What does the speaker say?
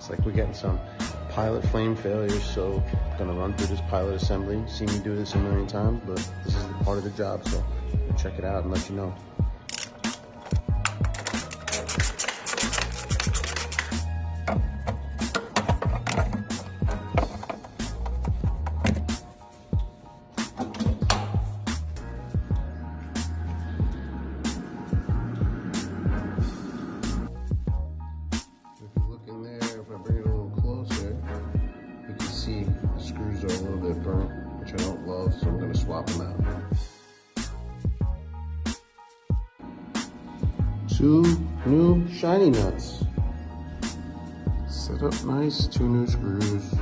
Looks like we're getting some pilot flame failures, so I'm gonna run through this pilot assembly. See me do this a million times, but this is the part of the job, so we'll check it out and let you know. Screws are a little bit burnt, which I don't love, so I'm going to swap them out. 2 new shiny nuts. Set up nice, 2 new screws.